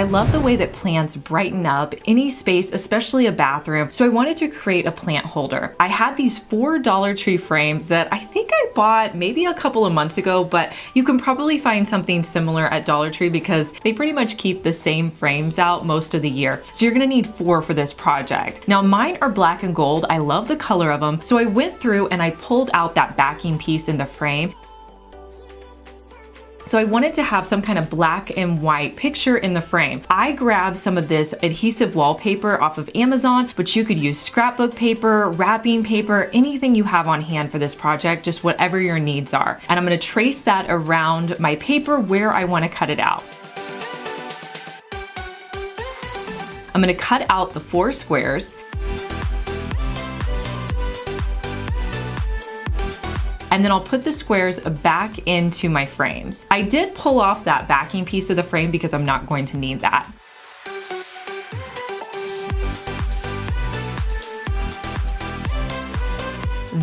I love the way that plants brighten up any space, especially a bathroom, so I wanted to create a plant holder. I had these 4 Dollar Tree frames that I think I bought maybe a couple of months ago, but you can probably find something similar at Dollar Tree because they pretty much keep the same frames out most of the year. So you're gonna need 4 for this project. Now mine are black and gold. I love the color of them. So I went through and I pulled out that backing piece in the frame. So I wanted to have some kind of black and white picture in the frame. I grabbed some of this adhesive wallpaper off of Amazon, but you could use scrapbook paper, wrapping paper, anything you have on hand for this project, just whatever your needs are. And I'm gonna trace that around my paper where I wanna cut it out. I'm gonna cut out the 4 squares. And then I'll put the squares back into my frames. I did pull off that backing piece of the frame because I'm not going to need that.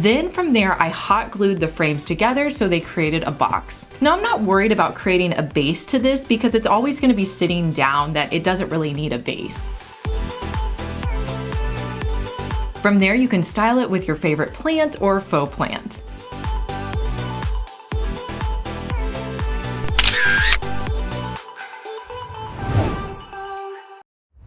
Then from there, I hot glued the frames together so they created a box. Now I'm not worried about creating a base to this because it's always gonna be sitting down that it doesn't really need a base. From there, you can style it with your favorite plant or faux plant.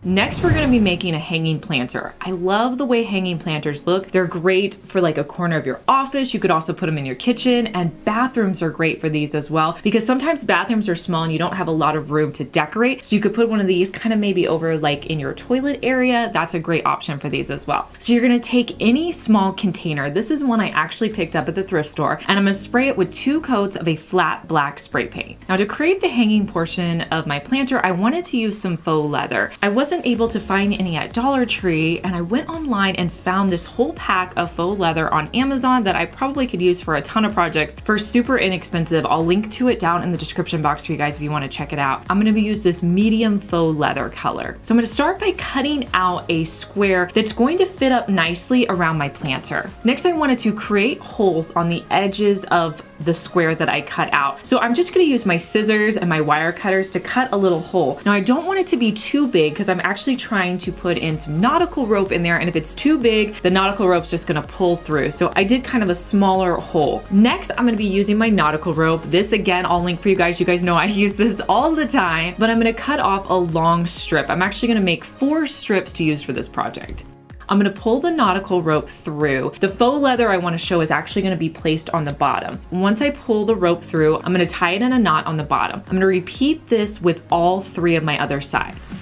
Next, we're gonna be making a hanging planter. I love the way hanging planters look. They're great for like a corner of your office. You could also put them in your kitchen, and bathrooms are great for these as well because sometimes bathrooms are small and you don't have a lot of room to decorate. So you could put one of these kind of maybe over like in your toilet area. That's a great option for these as well. So you're gonna take any small container. This is one I actually picked up at the thrift store, and I'm gonna spray it with 2 coats of a flat black spray paint. Now to create the hanging portion of my planter, I wanted to use some faux leather. I wasn't able to find any at Dollar Tree, and I went online and found this whole pack of faux leather on Amazon that I probably could use for a ton of projects for super inexpensive. I'll link to it down in the description box for you guys if you want to check it out. I'm going to use this medium faux leather color. So I'm going to start by cutting out a square that's going to fit up nicely around my planter. Next, I wanted to create holes on the edges of the square that I cut out. So I'm just going to use my scissors and my wire cutters to cut a little hole. Now I don't want it to be too big because I'm actually trying to put in some nautical rope in there, and if it's too big, the nautical rope's just going to pull through. So I did kind of a smaller hole. Next, I'm going to be using my nautical rope. This again, I'll link for you guys. You guys know I use this all the time, but I'm going to cut off a long strip. I'm actually going to make 4 strips to use for this project. I'm gonna pull the nautical rope through. The faux leather I wanna show is actually gonna be placed on the bottom. Once I pull the rope through, I'm gonna tie it in a knot on the bottom. I'm gonna repeat this with all 3 of my other sides.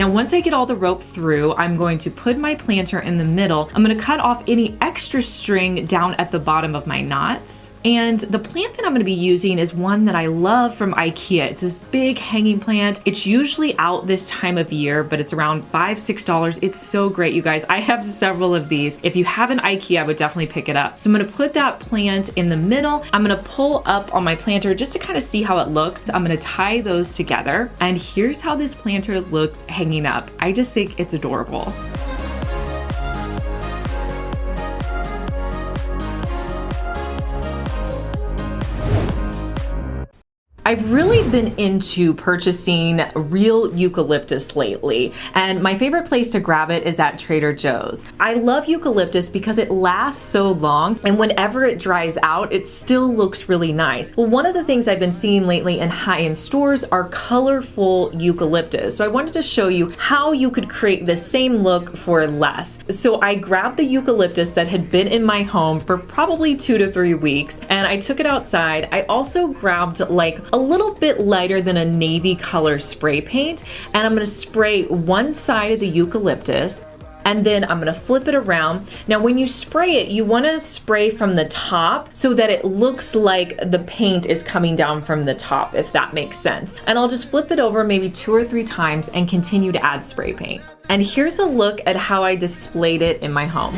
Now, once I get all the rope through, I'm going to put my planter in the middle. I'm gonna cut off any extra string down at the bottom of my knots. And the plant that I'm gonna be using is one that I love from IKEA. It's this big hanging plant. It's usually out this time of year, but it's around $5, $6. It's so great, you guys. I have several of these. If you have an IKEA, I would definitely pick it up. So I'm gonna put that plant in the middle. I'm gonna pull up on my planter just to kind of see how it looks. I'm gonna tie those together. And here's how this planter looks hanging up. I just think it's adorable. I've really been into purchasing real eucalyptus lately, and my favorite place to grab it is at Trader Joe's. I love eucalyptus because it lasts so long, and whenever it dries out, it still looks really nice. Well, one of the things I've been seeing lately in high-end stores are colorful eucalyptus. So I wanted to show you how you could create the same look for less. So I grabbed the eucalyptus that had been in my home for probably 2 to 3 weeks, and I took it outside. I also grabbed like a little bit lighter than a navy color spray paint, and I'm gonna spray one side of the eucalyptus, and then I'm gonna flip it around. Now when you spray it, you wanna spray from the top so that it looks like the paint is coming down from the top, if that makes sense. And I'll just flip it over maybe 2 or 3 times and continue to add spray paint. And here's a look at how I displayed it in my home.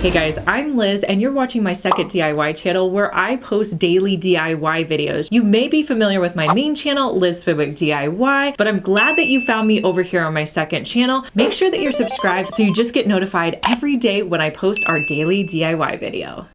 Hey guys, I'm Liz and you're watching my second DIY channel where I post daily DIY videos. You may be familiar with my main channel, Liz Fenwick DIY, but I'm glad that you found me over here on my second channel. Make sure that you're subscribed so you just get notified every day when I post our daily DIY video.